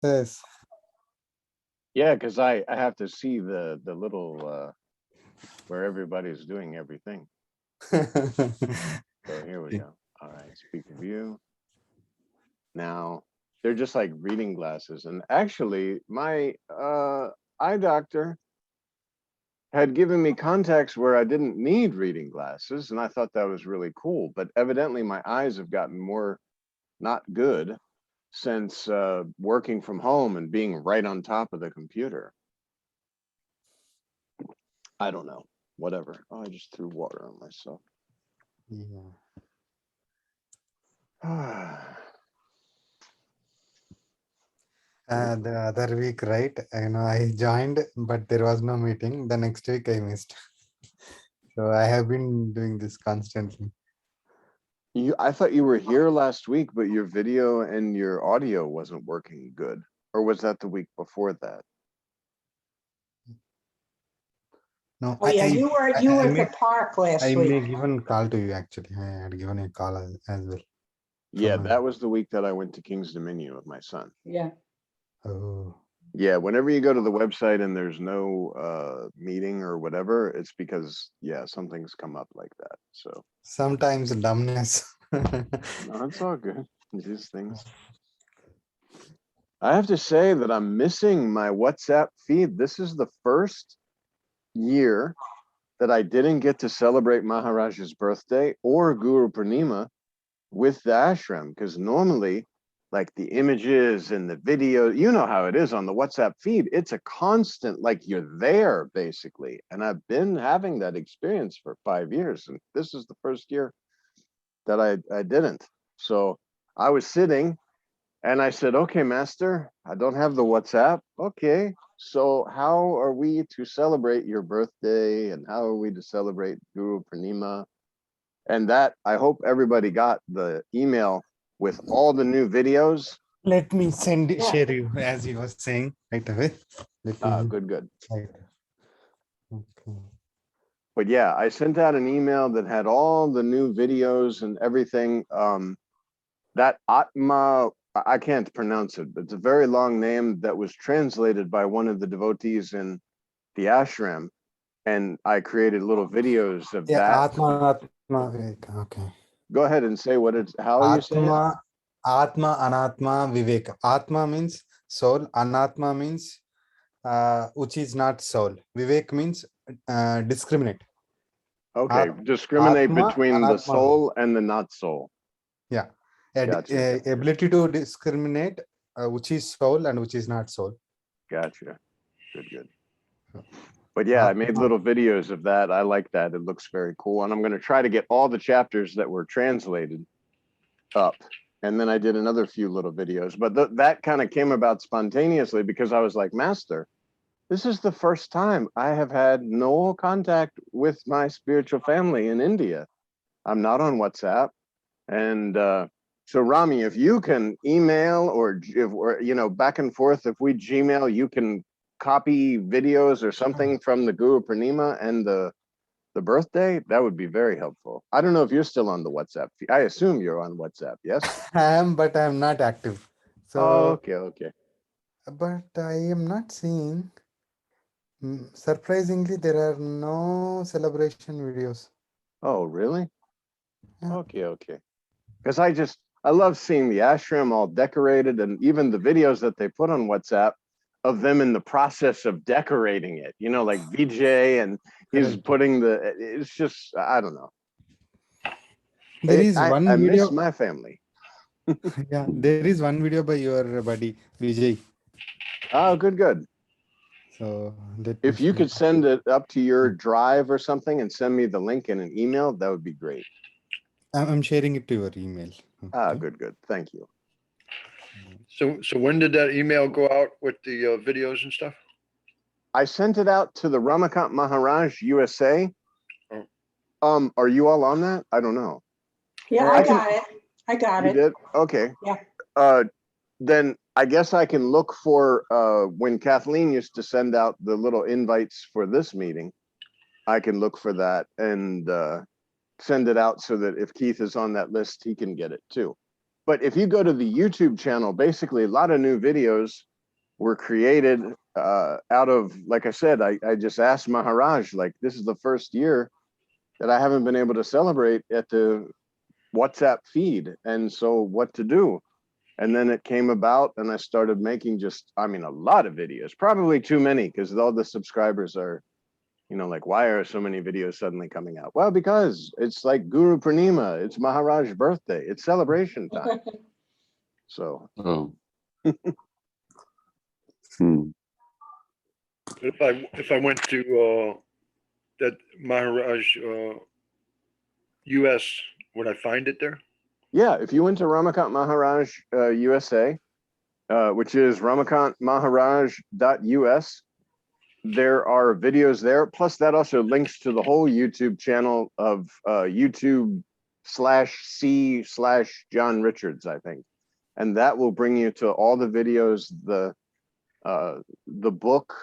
Yes. Yeah, because I have to see the little where everybody's doing everything. So here we go. All right, speak view. Now they're just like reading glasses, and actually, my eye doctor had given me contacts where I didn't need reading glasses, and I thought that was really cool. But evidently, my eyes have gotten more not good since working from home and being right on top of the computer. I don't know. Whatever. Oh, I just threw water on myself. Yeah. The other week, right? I joined, but there was no meeting. The next week I missed. So I have been doing this constantly. I thought you were here last week, but your video and your audio wasn't working good. Or was that the week before that? No, Oh yeah, you were at the park last I week. may given call to you actually. I had given a call as well. Yeah, that was the week that I went to King's Dominion with my son. Yeah. Oh. Yeah, whenever you go to the website and there's no meeting or whatever, it's because, yeah, something's come up like that. So sometimes dumbness. no, it's all good. These things. I have to say that I'm missing my WhatsApp feed. This is the first year that I didn't get to celebrate Maharaj's birthday or Guru Purnima with the ashram, because normally, like the images and the video, you know how it is on the WhatsApp feed. It's a constant, like you're there basically. And I've been having that experience for 5 years, and this is the first year that I didn't. So I was sitting and I said, okay, master, I don't have the WhatsApp. Okay, so how are we to celebrate your birthday, and how are we to celebrate Guru Purnima? And that, I hope everybody got the email with all the new videos. Let me share you as you were saying right away. Good. Right. Okay. But yeah, I sent out an email that had all the new videos and everything. That Atma, I can't pronounce it, but it's a very long name that was translated by one of the devotees in the ashram. And I created little videos of that. Atma Vivek. Okay. Go ahead and say how you say it. Atma, Anatma, Vivek. Atma means soul. Anatma means which is not soul. Vivek means discriminate. Okay, discriminate Atma, between Anatma. the soul and the not soul. Yeah. Gotcha. Ability to discriminate which is soul and which is not soul. Gotcha. Good. But yeah, I made little videos of that. I like that. It looks very cool. And I'm going to try to get all the chapters that were translated up. And then I did another few little videos. But that kind of came about spontaneously because I was like, Master, this is the first time I have had no contact with my spiritual family in India. I'm not on WhatsApp. And so Rami, if you can email or back and forth, if we Gmail, you can copy videos or something from the Guru Purnima and the birthday, that would be very helpful. I don't know if you're still on the WhatsApp. I assume you're on WhatsApp, yes? I am, but I am not active. So okay. But I am not seeing. Surprisingly, there are no celebration videos. Oh, really? Yeah. Okay. Because I love seeing the ashram all decorated, and even the videos that they put on WhatsApp of them in the process of decorating it, like Vijay, and he's putting it's just, I don't know. There is one I video. miss my family. Yeah, there is one video by your buddy, Vijay. Oh, good. So if you could send it up to your drive or something and send me the link in an email, that would be great. I'm sharing it to your email. Okay. Good. Thank you. So when did that email go out with the videos and stuff? I sent it out to the Ramakant Maharaj USA. Oh. Are you all on that? I don't know. Yeah, I got it. You did? Okay. Yeah. Then I guess I can look for when Kathleen used to send out the little invites for this meeting. I can look for that and send it out so that if Keith is on that list, he can get it too. But if you go to the YouTube channel, basically a lot of new videos were created out of, like I said, I just asked Maharaj, like, this is the first year that I haven't been able to celebrate at the WhatsApp feed. And so what to do? And then it came about and I started making just, I mean, a lot of videos, probably too many, because all the subscribers are, you know, like, why are so many videos suddenly coming out? Well, because it's like Guru Purnima, it's Maharaj's birthday, it's celebration time. So. Oh. Hmm. If I went to that Maharaj US, would I find it there? Yeah, if you went to Ramakant Maharaj USA, which is ramakantmaharaj.us, there are videos there. Plus, that also links to the whole YouTube channel of YouTube/C/John Richards, I think, and that will bring you to all the videos, the book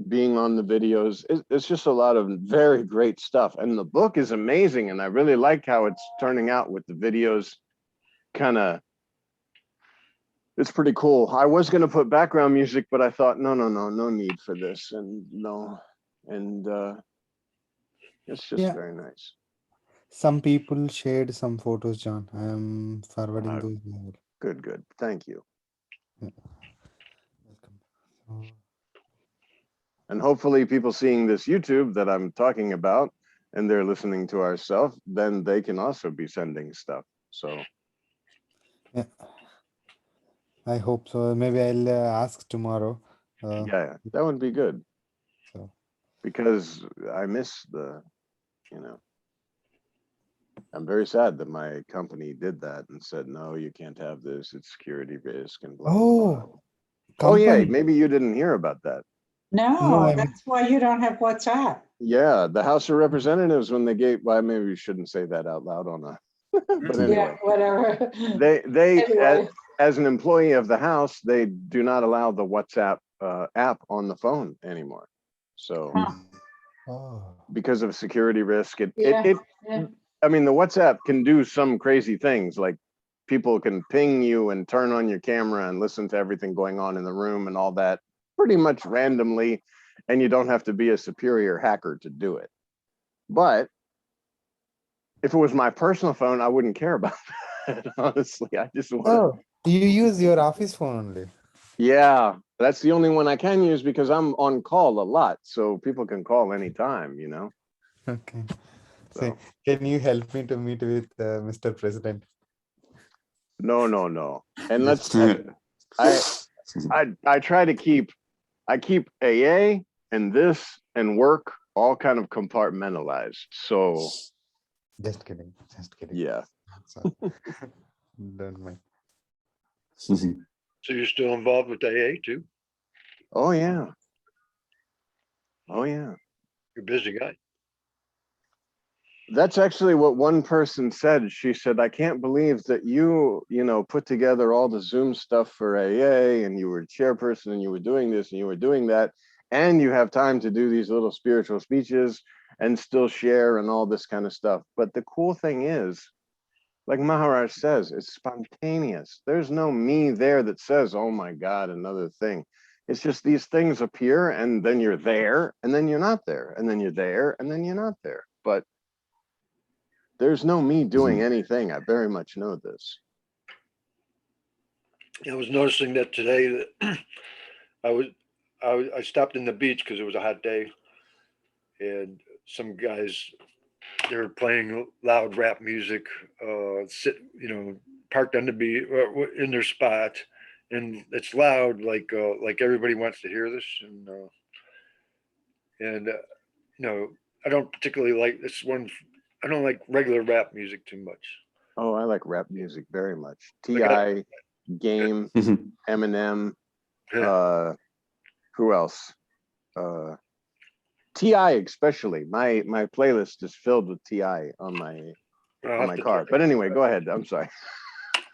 being on the videos. It's just a lot of very great stuff, and the book is amazing, and I really like how it's turning out with the videos. Kind of, it's pretty cool. I was going to put background music, but I thought no need for this, and it's just very nice. Some people shared some photos, John. I am forwarding those now. Good, thank you. Welcome. So, And hopefully people seeing this YouTube that I'm talking about and they're listening to ourselves, then they can also be sending stuff. So yeah, I hope so. Maybe I'll ask tomorrow. yeah, that would be good. So Because I miss the, you know, I'm very sad that my company did that and said, no, you can't have this. It's security risk and blah, blah, blah. Oh yeah, company. maybe you didn't hear about that. No, No, I mean, that's why you don't have WhatsApp. Yeah, the House of Representatives, when they gave, well, maybe we shouldn't say that out loud on a, but Yeah, anyway, whatever. they Anyway. as an employee of the House, they do not allow the WhatsApp app on the phone anymore. So Huh. oh, because of security risk, Yeah. I mean, the WhatsApp can do some crazy things, like people can ping you and turn on your camera and listen to everything going on in the room and all that pretty much randomly, and you don't have to be a superior hacker to do it. But if it was my personal phone, I wouldn't care about that. Honestly, I just want to. oh, you use your office phone only. Yeah, that's the only one I can use because I'm on call a lot, so people can call anytime, you know. Okay. So Say, can you help me to meet with Mr. President? no. And Just I try to keep AA and this and work all kind of compartmentalized. So just kidding. Just kidding. yeah. Sorry. Don't mind. So you're still involved with AA too? Oh yeah. Oh yeah. You're a busy guy. That's actually what one person said. She said, I can't believe that you know, put together all the Zoom stuff for AA and you were chairperson and you were doing this and you were doing that. And you have time to do these little spiritual speeches and still share and all this kind of stuff. But the cool thing is, like Maharaj says, it's spontaneous. There's no me there that says, oh my God, another thing. It's just these things appear and then you're there and then you're not there and then you're there and then you're not there. But there's no me doing anything. I very much know this. I was noticing that today that I stopped in the beach because it was a hot day, and some guys, they were playing loud rap music, parked on the beach in their spot, and it's loud, like everybody wants to hear this, and I don't particularly like this one. I don't like regular rap music too much. Oh, I like rap music very much. Like T.I., Game, Eminem, Yeah. who else? T.I. especially. My playlist is filled with T.I. on my car. But anyway, go ahead. I'm sorry.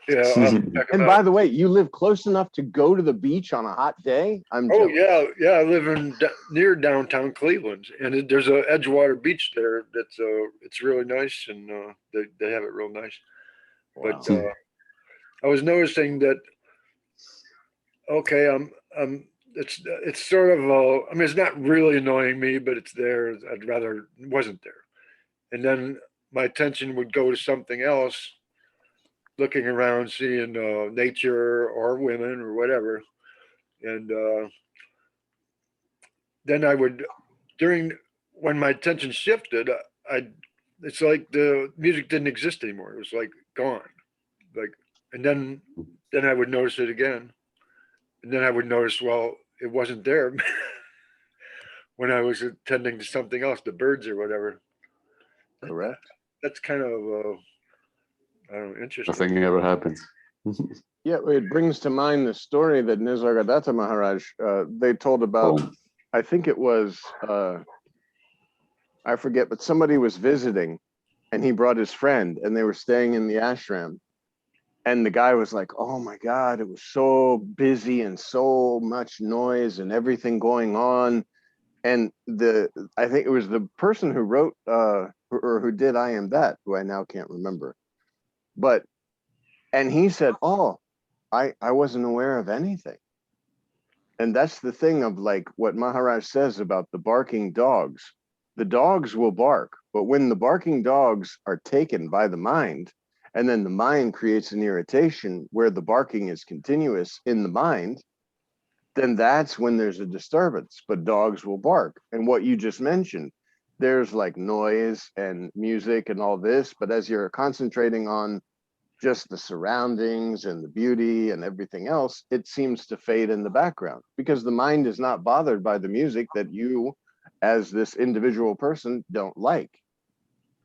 Yeah. I'll have to check And them by out. the way, you live close enough to go to the beach on a hot day? I'm Oh jealous. yeah. I live near downtown Cleveland, and there's a Edgewater beach there. That's it's really nice, and they have it real nice. Wow. But I was noticing that. Okay, I'm it's sort of I mean, it's not really annoying me, but it's there. I'd rather it wasn't there. And then my attention would go to something else, looking around, seeing nature or women or whatever. And then I would, during when my attention shifted, it's like the music didn't exist anymore. It was like gone. Like, and then I would notice it again, and then I would notice, well, it wasn't there when I was attending to something else, the birds or whatever. Correct. That's kind of I don't know, interesting. Nothing ever happens. Yeah, it brings to mind the story that Nisargadatta Maharaj, they told about, Oh, I think it was, I forget, but somebody was visiting and he brought his friend and they were staying in the ashram. And the guy was like, oh my God, it was so busy and so much noise and everything going on. And I think it was the person who wrote, or who did I Am That, who I now can't remember. And he said, oh, I wasn't aware of anything. And that's the thing of like what Maharaj says about the barking dogs. The dogs will bark, but when the barking dogs are taken by the mind, and then the mind creates an irritation where the barking is continuous in the mind, then that's when there's a disturbance, but dogs will bark. And what you just mentioned, there's like noise and music and all this, but as you're concentrating on just the surroundings and the beauty and everything else, it seems to fade in the background because the mind is not bothered by the music that you, as this individual person, don't like.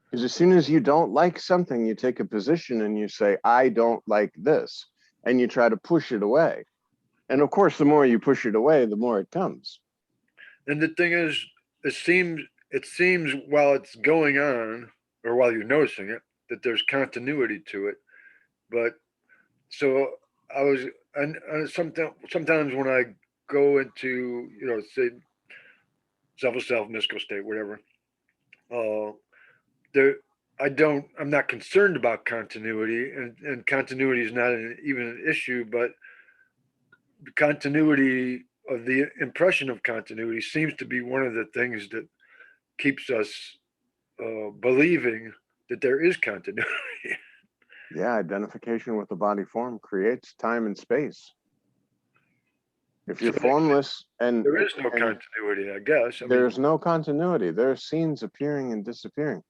Because as soon as you don't like something, you take a position and you say, I don't like this, and you try to push it away. And of course, the more you push it away, the more it comes. And the thing is, it seems while it's going on, or while you're noticing it, that there's continuity to it. But so I was, and sometimes when I go into, say self mystical state, whatever, there, I'm not concerned about continuity, and continuity is not even an issue, but the continuity of the impression of continuity seems to be one of the things that keeps us believing that there is continuity. Yeah, identification with the body form creates time and space. If you're So formless and there is no continuity, I guess. there's no continuity, there are scenes appearing and disappearing.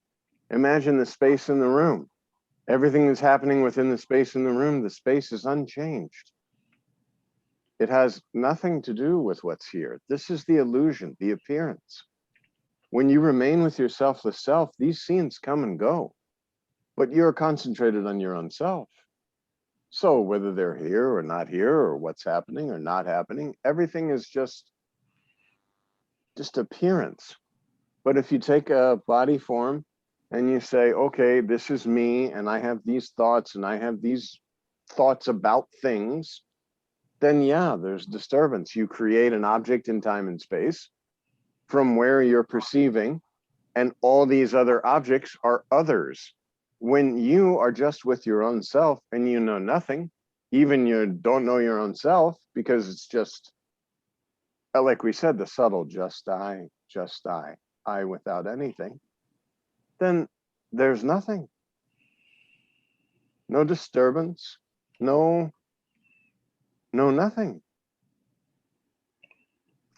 Imagine the space in the room. Everything that's happening within the space in the room, the space is unchanged. It has nothing to do with what's here. This is the illusion, the appearance. When you remain with your selfless self, these scenes come and go, but you're concentrated on your own self. So whether they're here or not here, or what's happening or not happening, everything is just appearance. But if you take a body form and you say, okay, this is me, and I have these thoughts, and I have these thoughts about things, then yeah, there's disturbance. You create an object in time and space from where you're perceiving, and all these other objects are others. When you are just with your own self and you know nothing, even you don't know your own self, because it's just, like we said, the subtle just I without anything, then there's nothing. No disturbance, no nothing.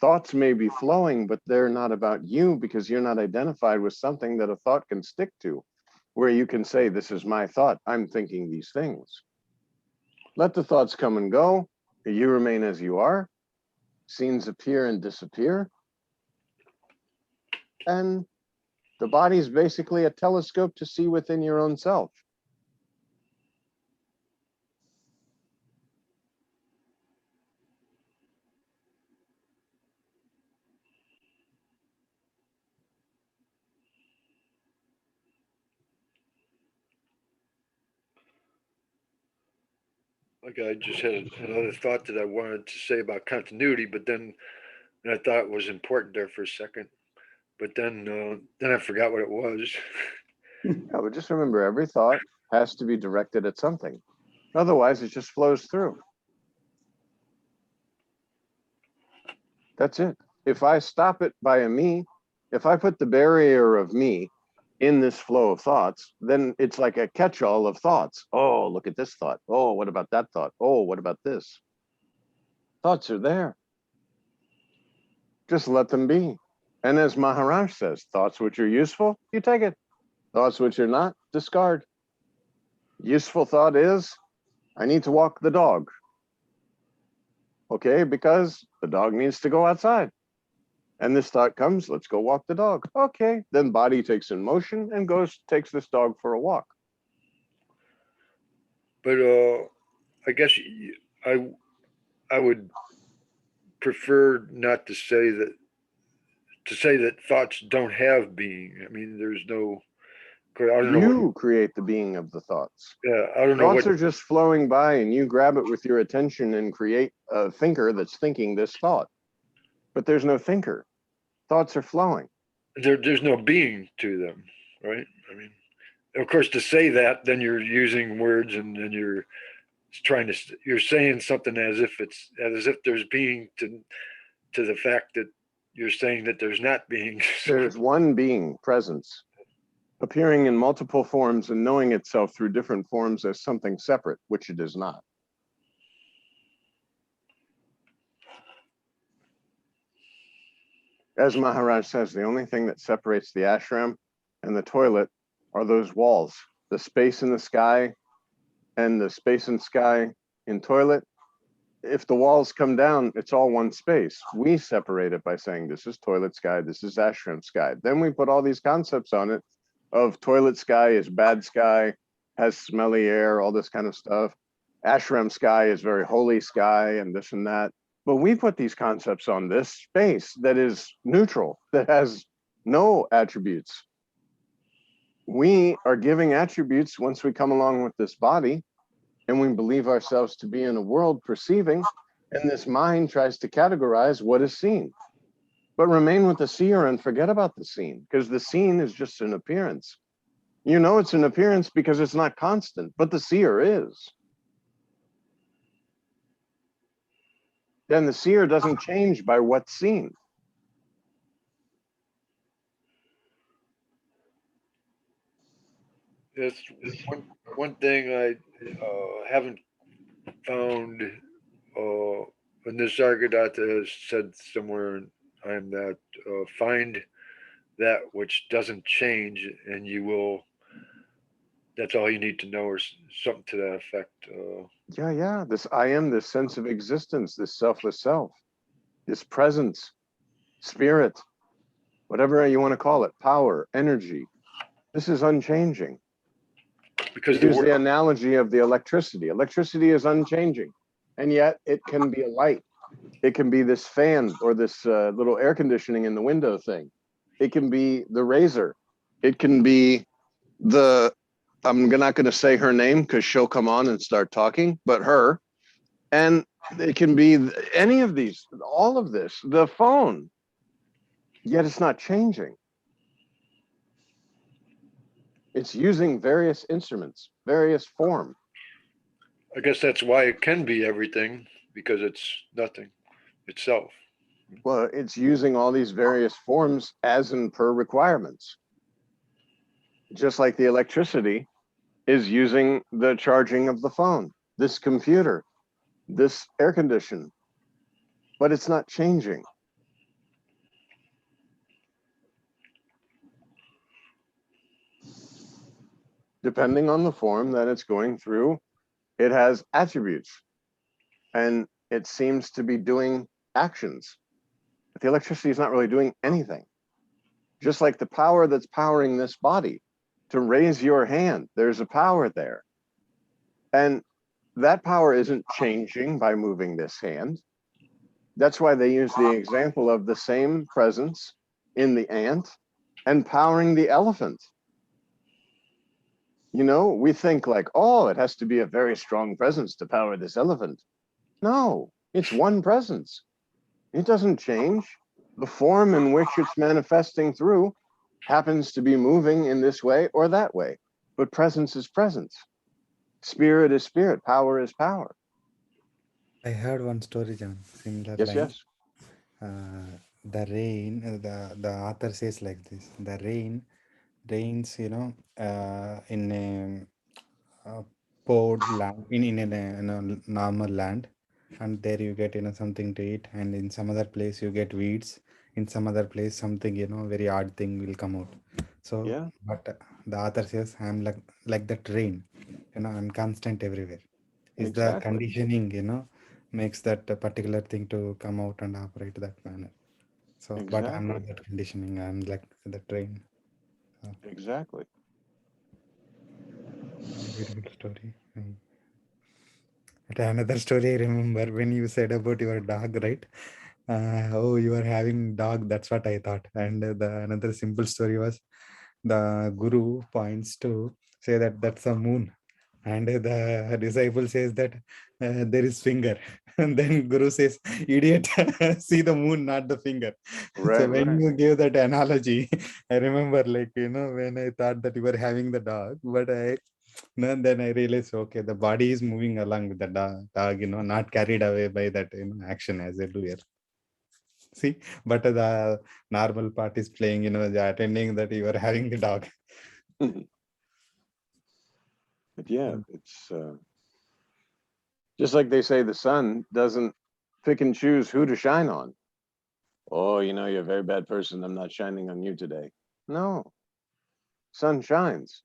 Thoughts may be flowing, but they're not about you because you're not identified with something that a thought can stick to, where you can say, this is my thought, I'm thinking these things. Let the thoughts come and go. You remain as you are. Scenes appear and disappear. And the body is basically a telescope to see within your own self. Like I just had another thought that I wanted to say about continuity, but then I thought it was important there for a second, but then I forgot what it was. Yeah, but just remember, every thought has to be directed at something. Otherwise, it just flows through. That's it. If I stop it by a me, if I put the barrier of me in this flow of thoughts, then it's like a catch-all of thoughts. Oh, look at this thought. Oh, what about that thought? Oh, what about this? Thoughts are there. Just let them be. And as Maharaj says, thoughts which are useful, you take it. Thoughts which are not, discard. Useful thought is, I need to walk the dog. Okay, because the dog needs to go outside. And this thought comes, let's go walk the dog. Okay, then body takes in motion and takes this dog for a walk. But I guess I would prefer not to say that thoughts don't have being. I mean, there's no. I don't know. You create the being of the thoughts. Yeah, I don't know Thoughts what. are just flowing by and you grab it with your attention and create a thinker that's thinking this thought. But there's no thinker. Thoughts are flowing. There's no being to them, right? I mean, of course, to say that, then you're using words, and then you're saying something as if there's being to the fact that you're saying that there's not being. There's one being, presence, appearing in multiple forms and knowing itself through different forms as something separate, which it is not. As Maharaj says, the only thing that separates the ashram and the toilet are those walls, the space in the sky and the space in sky in toilet. If the walls come down, it's all one space. We separate it by saying this is toilet sky, this is ashram sky. Then we put all these concepts on it of toilet sky is bad sky, has smelly air, all this kind of stuff. Ashram sky is very holy sky and this and that. But we put these concepts on this space that is neutral, that has no attributes. We are giving attributes once we come along with this body, and we believe ourselves to be in a world perceiving, and this mind tries to categorize what is seen. But remain with the seer and forget about the seen, because the seen is just an appearance. You know it's an appearance because it's not constant, but the seer is. Then the seer doesn't change by what's seen. That's one thing I haven't found. And this Nisargadatta has said somewhere in time that find that which doesn't change, and you will. That's all you need to know, or something to that effect. Yeah. This I am, this sense of existence, this selfless self, this presence, spirit, whatever you want to call it, power, energy. This is unchanging. Because Use the analogy of the electricity. Electricity is unchanging, and yet it can be a light. It can be this fan or this little air conditioning in the window thing. It can be the razor. It can be the, I'm not going to say her name because she'll come on and start talking, but her. And it can be any of these, all of this, the phone, yet it's not changing. It's using various instruments, various form. I guess that's why it can be everything, because it's nothing itself. Well, it's using all these various forms as and per requirements. Just like the electricity is using the charging of the phone, this computer, this air condition, but it's not changing. Depending on the form that it's going through, it has attributes and it seems to be doing actions. But the electricity is not really doing anything. Just like the power that's powering this body to raise your hand, there's a power there. And that power isn't changing by moving this hand. That's why they use the example of the same presence in the ant and powering the elephant. You know, we think like, oh, it has to be a very strong presence to power this elephant. No, it's one presence. It doesn't change. The form in which it's manifesting through happens to be moving in this way or that way, but presence is presence. Spirit is spirit, power is power. I heard one story, John, similar Yes, line. yes. The rain, the author says like this: the rain rains, in a poured land, in a normal land, and there you get something to eat, and in some other place you get weeds, in some other place something very odd thing will come out. So Yeah, but the author says I'm like that rain, I'm constant everywhere. Is the exactly. conditioning makes that particular thing to come out and operate that manner. So but I'm not Exactly. that conditioning, I'm like the train. So Exactly. beautiful story. Another story I remember when you said about your dog, right? Oh, you are having dog. That's what I thought. And the another simple story was the guru points to say that that's a moon, and the disciple says that there is finger, and then guru says, "Idiot, see the moon, not the finger." So Right, when right. you gave that analogy, I remember like when I thought that you were having the dog, but I no, then I realized, okay, the body is moving along with the dog, not carried away by that, action as a doer. See, but the normal part is playing, the attending that you are having the dog. But yeah, it's just like they say the sun doesn't pick and choose who to shine on. Oh, you're a very bad person. I'm not shining on you today. No, sun shines.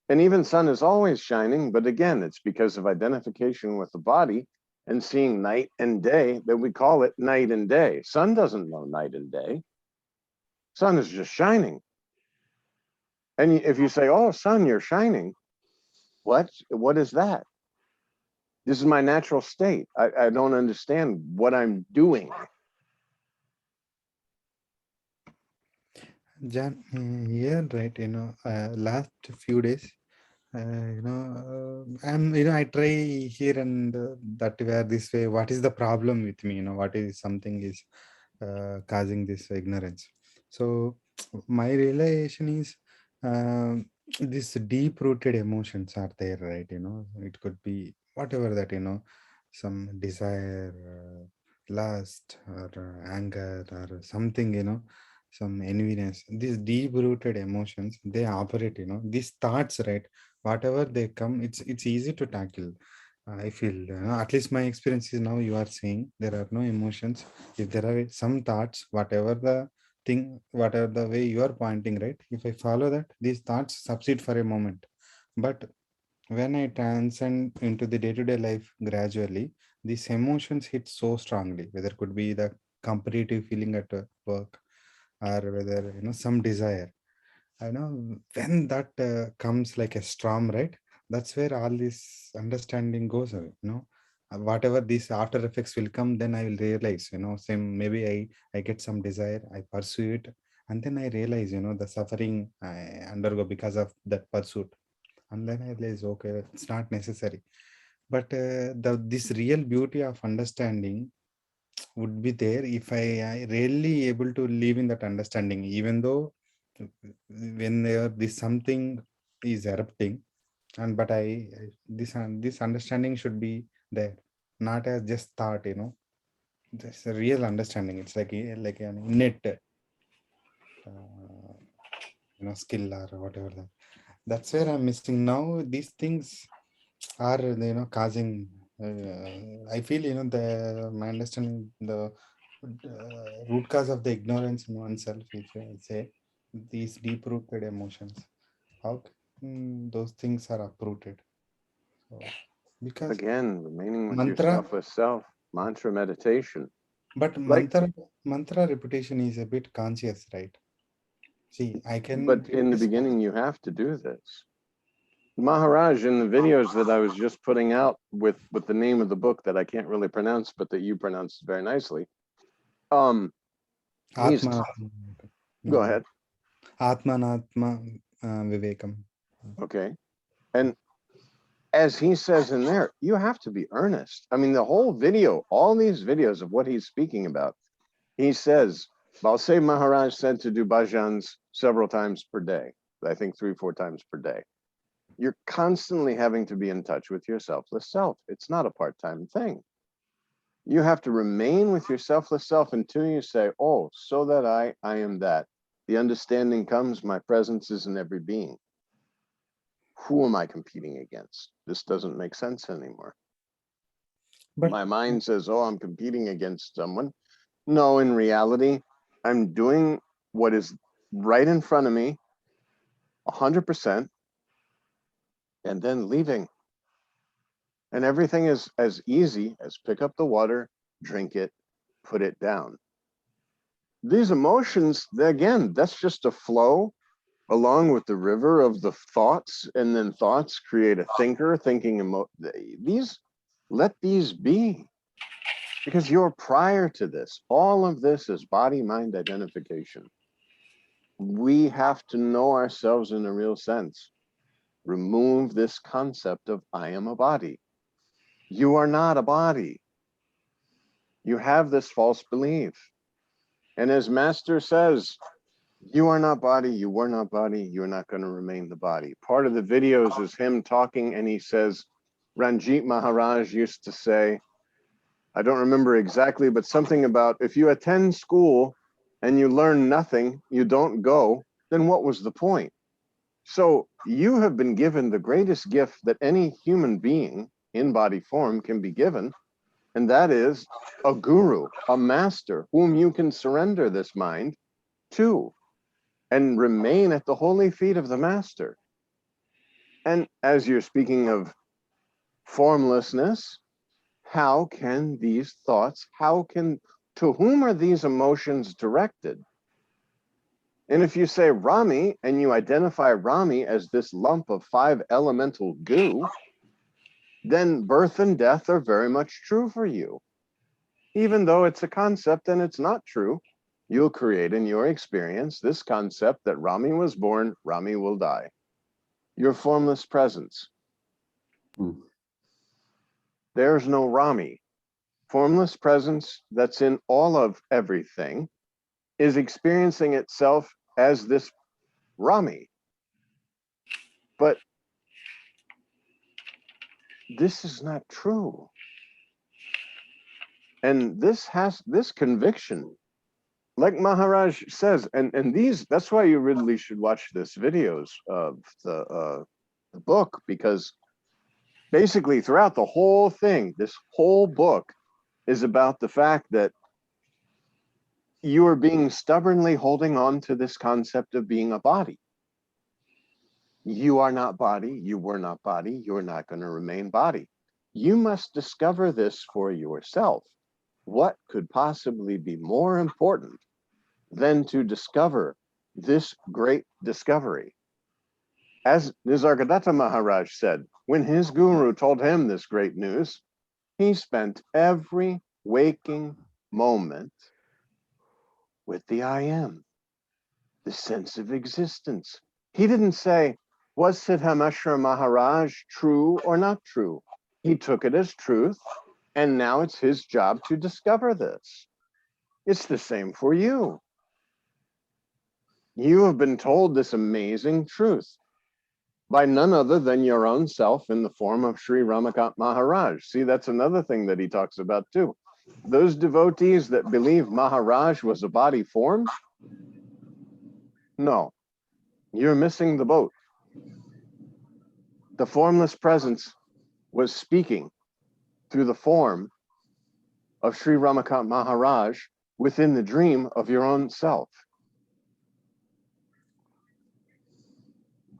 And even sun is always shining, but again, it's because of identification with the body and seeing night and day that we call it night and day. Sun doesn't know night and day. Sun is just shining. And if you say, "Oh, sun, you're shining," what is that? This is my natural state. I don't understand what I'm doing. Jan, yeah, right. Last few days, I try here and that where this way. What is the problem with me? What is something is causing this ignorance. So my realization is this deep rooted emotions are there, right? It could be whatever that, some desire, lust, or anger, or something, some enviness. These deep rooted emotions, they operate, these thoughts, right? Whatever they come, it's easy to tackle. I feel, at least my experience is now you are saying there are no emotions. If there are some thoughts, whatever the thing, whatever the way you are pointing, right? If I follow that, these thoughts subside for a moment. But when I transcend into the day-to-day life gradually, these emotions hit so strongly, whether it could be the competitive feeling at work, or whether some desire. I know when that comes like a storm, right? That's where all this understanding goes away. Whatever these after effects will come, then I will realize, same maybe I get some desire, I pursue it, and then I realize, the suffering I undergo because of that pursuit, and then I realize, okay, it's not necessary. But the this real beauty of understanding would be there if I really able to live in that understanding, even though when there this something is erupting, and but this understanding should be there, not as just thought, there's a real understanding. It's like an innate skill or whatever that's where I'm missing now. These things are causing I feel the my understanding the root cause of the ignorance in oneself, if I say, these deep rooted emotions, how can those things are uprooted? So because Again, remaining with mantra, yourself with self, mantra meditation. but Like, mantra repetition is a bit conscious, right? See, I but can in the replace. beginning, you have to do this. Maharaj, in the videos that I was just putting out with the name of the book that I can't really pronounce, but that you pronounced very nicely. Um, he's Atma, Go ahead. Atmanatma Vivekam. Okay. And as he says in there, you have to be earnest. I mean, the whole video, all these videos of what he's speaking about, he says, Balse Maharaj said to do bhajans several times per day. I think 3-4 times per day. You're constantly having to be in touch with your selfless self. It's not a part-time thing. You have to remain with your selfless self until you say, oh, so that I am that. The understanding comes, my presence is in every being. Who am I competing against? This doesn't make sense anymore. But My mind says, oh, I'm competing against someone. No, in reality, I'm doing what is right in front of me, 100%, and then leaving. And everything is as easy as pick up the water, drink it, put it down. These emotions, again, that's just a flow along with the river of the thoughts, and then thoughts create a thinker, let these be, because you're prior to this. All of this is body-mind identification. We have to know ourselves in a real sense. Remove this concept of I am a body. You are not a body. You have this false belief. And as Master says, you are not body, you were not body, you're not going to remain the body. Part of the videos is him talking, and he says, Ranjit Maharaj used to say, I don't remember exactly, but something about if you attend school and you learn nothing, you don't go, then what was the point? So you have been given the greatest gift that any human being in body form can be given, and that is a guru, a master, whom you can surrender this mind to and remain at the holy feet of the master. And as you're speaking of formlessness, how can these thoughts, to whom are these emotions directed? And if you say Rami, and you identify Rami as this lump of 5 elemental goo, then birth and death are very much true for you. Even though it's a concept and it's not true, you'll create in your experience this concept that Rami was born, Rami will die. Your formless presence. There's no Rami. Formless presence that's in all of everything is experiencing itself as this Rami. But this is not true. And this conviction, like Maharaj says, and that's why you really should watch this videos of the book, because basically throughout the whole thing, this whole book is about the fact that you are being stubbornly holding on to this concept of being a body. You are not body, you were not body, you're not going to remain body. You must discover this for yourself. What could possibly be more important than to discover this great discovery? As Nisargadatta Maharaj said, when his guru told him this great news, he spent every waking moment with the I am, the sense of existence. He didn't say, was Siddhameshwara Maharaj true or not true? He took it as truth, and now it's his job to discover this. It's the same for you. You have been told this amazing truth by none other than your own self in the form of Sri Ramakant Maharaj. See, that's another thing that he talks about too. Those devotees that believe Maharaj was a body form, no, you're missing the boat. The formless presence was speaking through the form of Sri Ramakant Maharaj within the dream of your own self.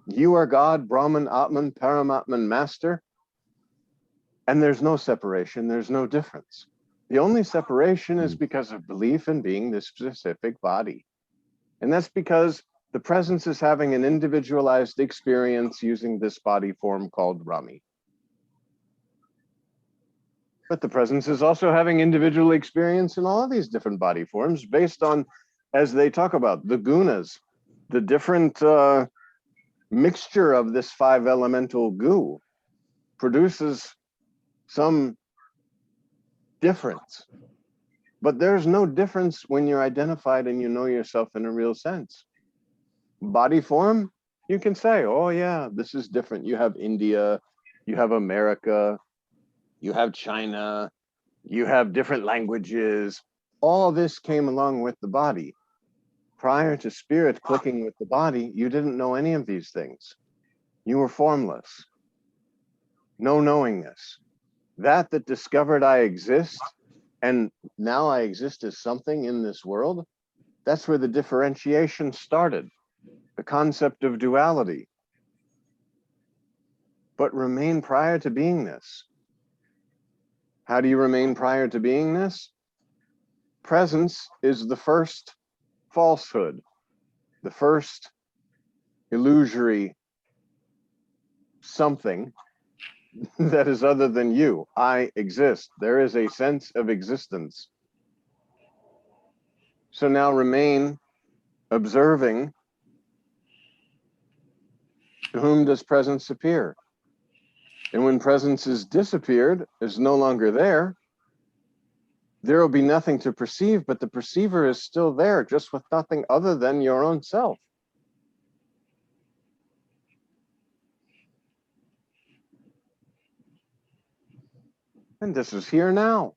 You are God, Brahman, Atman, Paramatman, Master, and there's no separation, there's no difference. The only separation is because of belief in being this specific body. And that's because the presence is having an individualized experience using this body form called Rami. But the presence is also having individual experience in all of these different body forms based on, as they talk about, the gunas, the different mixture of this 5 elemental goo produces some difference. But there's no difference when you're identified and you know yourself in a real sense. Body form, you can say, oh yeah, this is different. You have India, you have America, you have China, You have different languages. All this came along with the body. Prior to spirit clicking with the body, you didn't know any of these things. You were formless. No knowingness. That discovered I exist, and now I exist as something in this world, that's where the differentiation started. The concept of duality. But remain prior to beingness. How do you remain prior to beingness? Presence is the first falsehood, the first illusory something that is other than you. I exist. There is a sense of existence. So now remain observing. To whom does presence appear? And when presence is disappeared, is no longer there, there will be nothing to perceive, but the perceiver is still there, just with nothing other than your own self. And this is here now,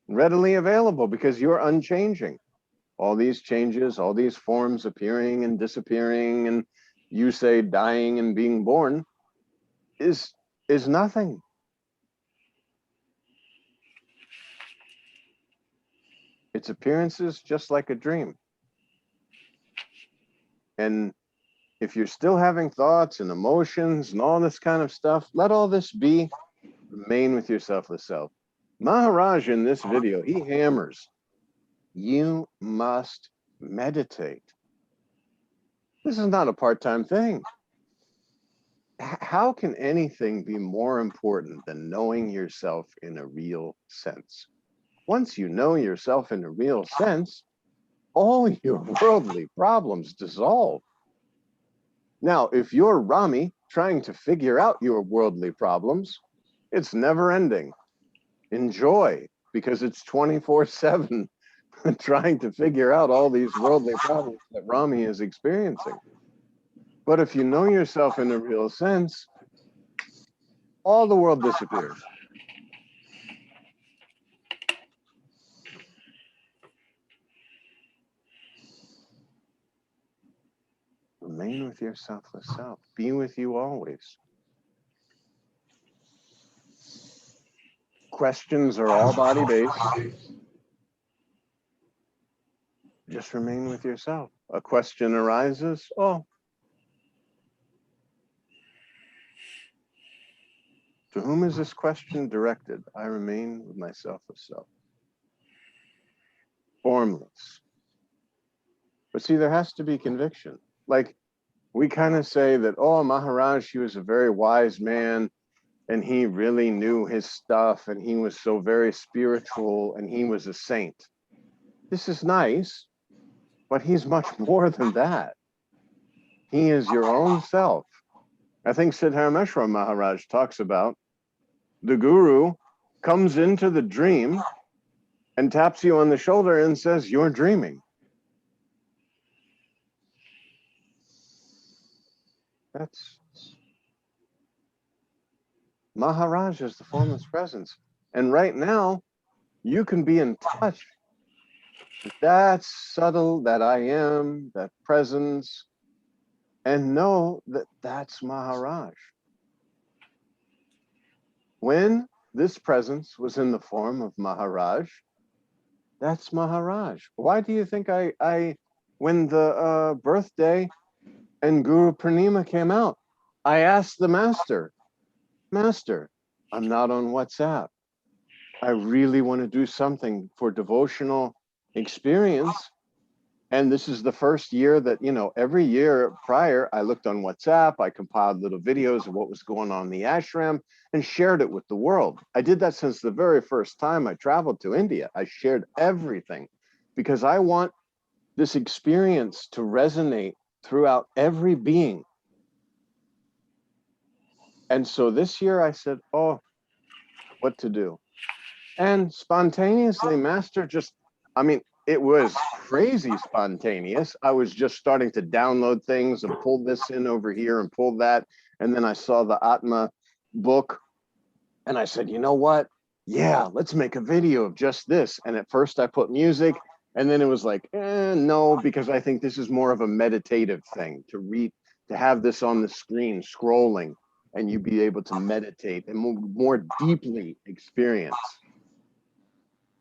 readily available because you're unchanging. All these changes, all these forms appearing and disappearing, and you say dying and being born is nothing. Its appearances just like a dream. And if you're still having thoughts and emotions and all this kind of stuff, let all this be. Remain with your selfless self. Maharaj in this video, he hammers, you must meditate. This is not a part-time thing. How can anything be more important than knowing yourself in a real sense? Once you know yourself in a real sense, all your worldly problems dissolve. Now, if you're Rami trying to figure out your worldly problems, it's never ending. Enjoy, because it's 24/7 trying to figure out all these worldly problems that Rami is experiencing. But if you know yourself in a real sense, all the world disappears. Remain with your selfless self. Be with you always. Questions are all body-based. Just remain with yourself. A question arises, oh, to whom is this question directed? I remain with my selfless self. Formless. But see, there has to be conviction. Like, we kind of say that, oh, Maharaj, he was a very wise man, and he really knew his stuff, and he was so very spiritual, and he was a saint. This is nice, but he's much more than that. He is your own self. I think Siddharmeshwar Maharaj talks about the guru comes into the dream and taps you on the shoulder and says, you're dreaming. That's Maharaj is the formless presence. And right now, you can be in touch with that subtle, that I am, that presence, and know that that's Maharaj. When this presence was in the form of Maharaj, that's Maharaj. Why do you think when the birthday and Guru Purnima came out, I asked the master, I'm not on WhatsApp. I really want to do something for devotional experience. And this is the first year that, every year prior, I looked on WhatsApp, I compiled little videos of what was going on in the ashram and shared it with the world. I did that since the very first time I traveled to India. I shared everything because I want this experience to resonate throughout every being. And so this year I said, oh, what to do? And spontaneously, Master it was crazy spontaneous. I was just starting to download things and pull this in over here and pull that. And then I saw the Atma book and I said, you know what? yeah, let's make a video of just this. And at first I put music, and then it was like, no, because I think this is more of a meditative thing to read, to have this on the screen scrolling, and you be able to meditate and more deeply experience.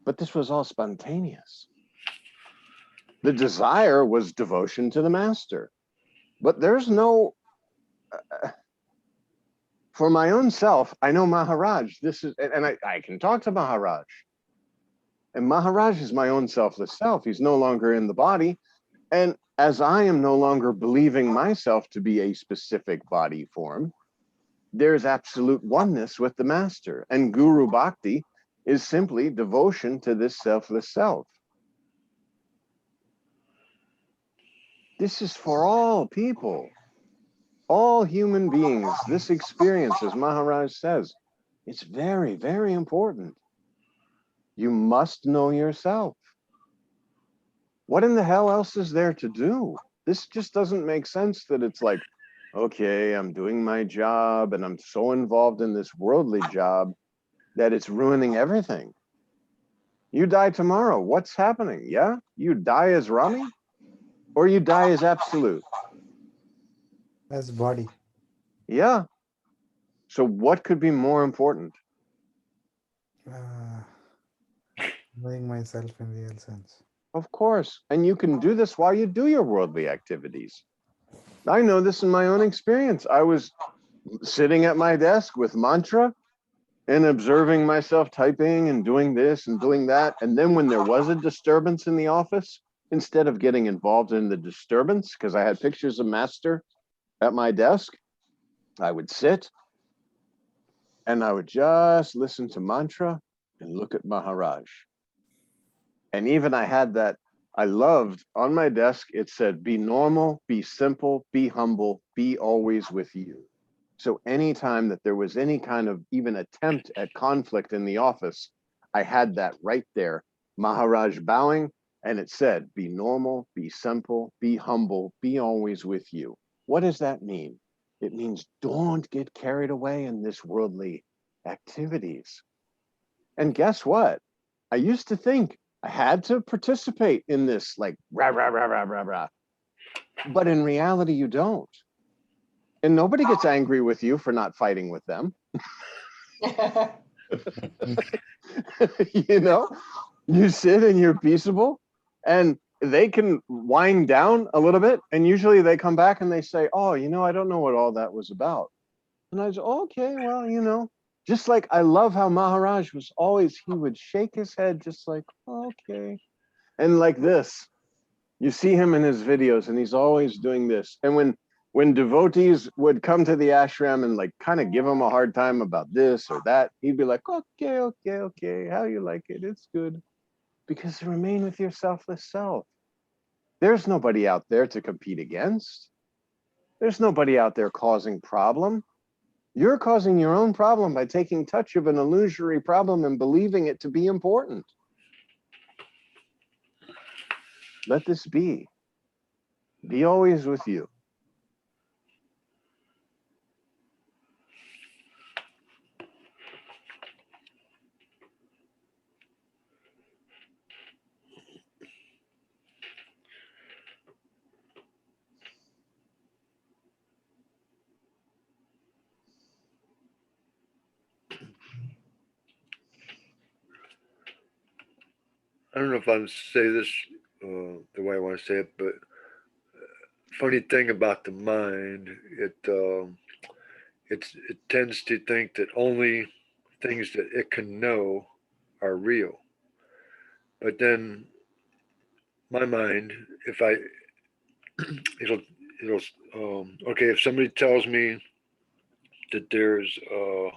But this was all spontaneous. The desire was devotion to the master. But there's no, for my own self, I know Maharaj, this is, and I can talk to Maharaj. And Maharaj is my own selfless self. He's no longer in the body. And as I am no longer believing myself to be a specific body form, there's absolute oneness with the master. And Guru Bhakti is simply devotion to this selfless self. This is for all people, all human beings. This experience, as Maharaj says, it's very, very important. You must know yourself. What in the hell else is there to do? This just doesn't make sense that it's like, okay, I'm doing my job and I'm so involved in this worldly job that it's ruining everything. You die tomorrow, what's happening? Yeah, you die as Rami or you die as absolute. As body. Yeah. So what could be more important? Knowing myself in real sense. Of course. And you can do this while you do your worldly activities. I know this in my own experience. I was sitting at my desk with mantra and observing myself typing and doing this and doing that. And then when there was a disturbance in the office, instead of getting involved in the disturbance, because I had pictures of master at my desk, I would sit and I would just listen to mantra and look at Maharaj. And even I had that, I loved on my desk, it said, be normal, be simple, be humble, be always with you. So anytime that there was any kind of even attempt at conflict in the office, I had that right there, Maharaj bowing, and it said, be normal, be simple, be humble, be always with you. What does that mean? It means don't get carried away in this worldly activities. And guess what? I used to think I had to participate in this, like, rah, rah, rah, rah, rah, rah. But in reality, you don't. And nobody gets angry with you for not fighting with them. You know, you sit and you're peaceable, and they can wind down a little bit. And usually they come back and they say, oh, you know, I don't know what all that was about. And I was, okay, well, you know, just like I love how Maharaj was always, he would shake his head just like, okay. And like this, you see him in his videos and he's always doing this. And when devotees would come to the ashram and like kind of give him a hard time about this or that, he'd be like, okay, okay, okay, how you like it? It's good. Because remain with your selfless self. There's nobody out there to compete against. There's nobody out there causing problem. You're causing your own problem by taking touch of an illusory problem and believing it to be important. Let this be. Be always with you. I don't know if I'm say this the way I want to say it, but funny thing about the mind, it tends to think that only things that it can know are real. But then my mind, if I, it'll okay, if somebody tells me that there's a